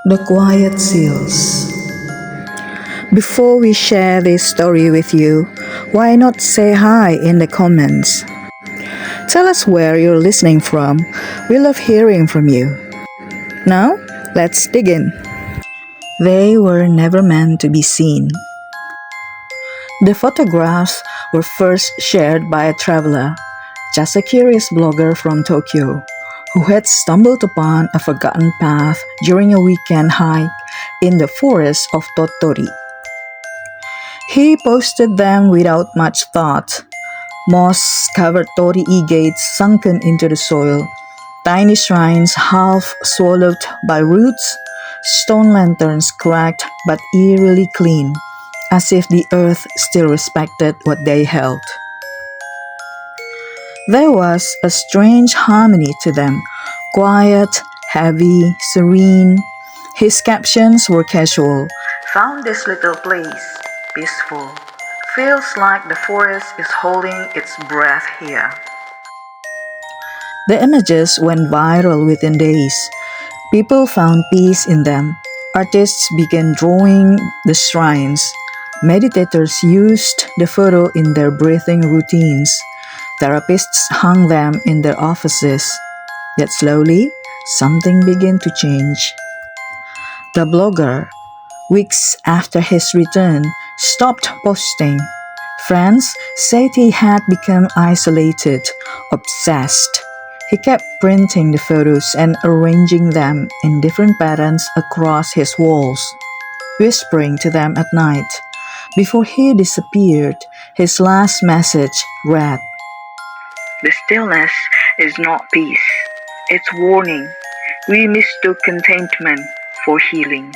The Quiet Seals. Before we share this story with you, why not say hi in the comments? Tell us where you're listening from. We love hearing from you. Now, let's dig in. They were never meant to be seen. The photographs were first shared by a traveler, just a curious blogger from Tokyo, who had stumbled upon a forgotten path during a weekend hike in the forest of Tottori. He posted them without much thought. Moss-covered torii gates sunken into the soil, tiny shrines half swallowed by roots, stone lanterns cracked but eerily clean, as if the earth still respected what they held. There was a strange harmony to them, quiet, heavy, serene. His captions were casual. Found this little place, peaceful. Feels like the forest is holding its breath here. The images went viral within days. People found peace in them. Artists began drawing the shrines. Meditators used the photo in their breathing routines. Therapists hung them in their offices. Yet slowly, something began to change. The blogger, weeks after his return, stopped posting. Friends said he had become isolated, obsessed. He kept printing the photos and arranging them in different patterns across his walls, whispering to them at night. Before he disappeared, his last message read, "The stillness is not peace, it's warning. We mistook contentment for healing."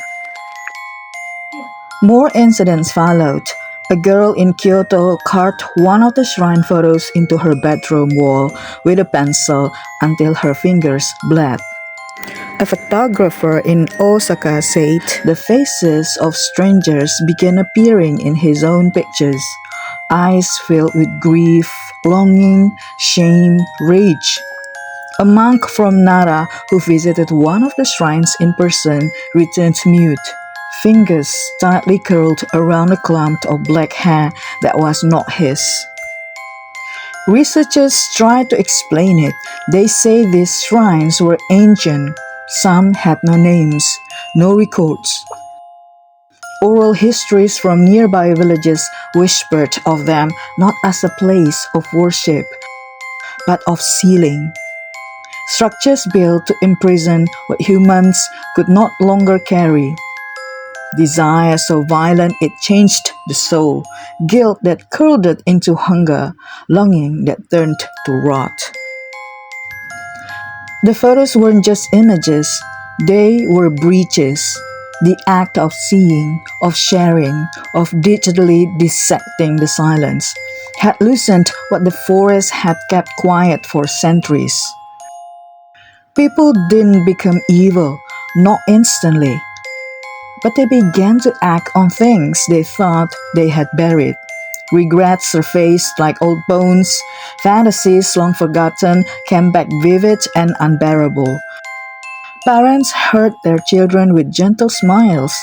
More incidents followed. A girl in Kyoto carved one of the shrine photos into her bedroom wall with a pencil until her fingers bled. A photographer in Osaka said the faces of strangers began appearing in his own pictures, eyes filled with grief, longing, shame, rage. A monk from Nara who visited one of the shrines in person returned mute, fingers tightly curled around a clump of black hair that was not his. Researchers tried to explain it. They say these shrines were ancient. Some had no names, no records. Oral histories from nearby villages whispered of them not as a place of worship, but of sealing. Structures built to imprison what humans could not longer carry. Desire so violent it changed the soul, guilt that curdled into hunger, longing that turned to rot. The photos weren't just images, they were breaches. The act of seeing, of sharing, of digitally dissecting the silence had loosened what the forest had kept quiet for centuries. People didn't become evil, not instantly, but they began to act on things they thought they had buried. Regrets surfaced like old bones. Fantasies long forgotten came back vivid and unbearable. Parents hurt their children with gentle smiles.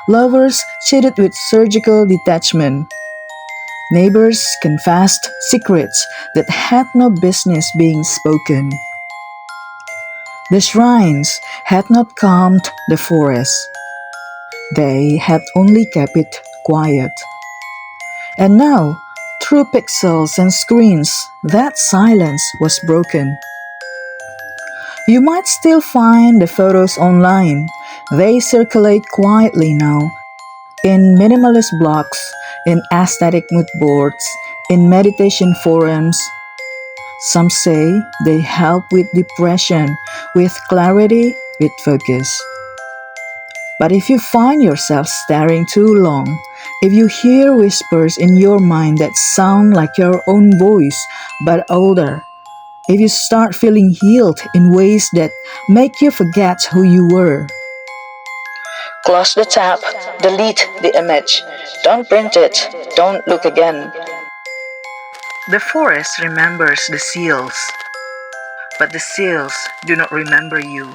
Lovers cheated with surgical detachment. Neighbors confessed secrets that had no business being spoken. The shrines had not calmed the forest. They had only kept it quiet. And now, through pixels and screens, that silence was broken. You might still find the photos online. They circulate quietly now, in minimalist blogs, in aesthetic mood boards, in meditation forums. Some say they help with depression, with clarity, with focus. But if you find yourself staring too long, if you hear whispers in your mind that sound like your own voice but older, if you start feeling healed in ways that make you forget who you were, close the tab, delete the image, don't print it, don't look again. The forest remembers the seals, but the seals do not remember you.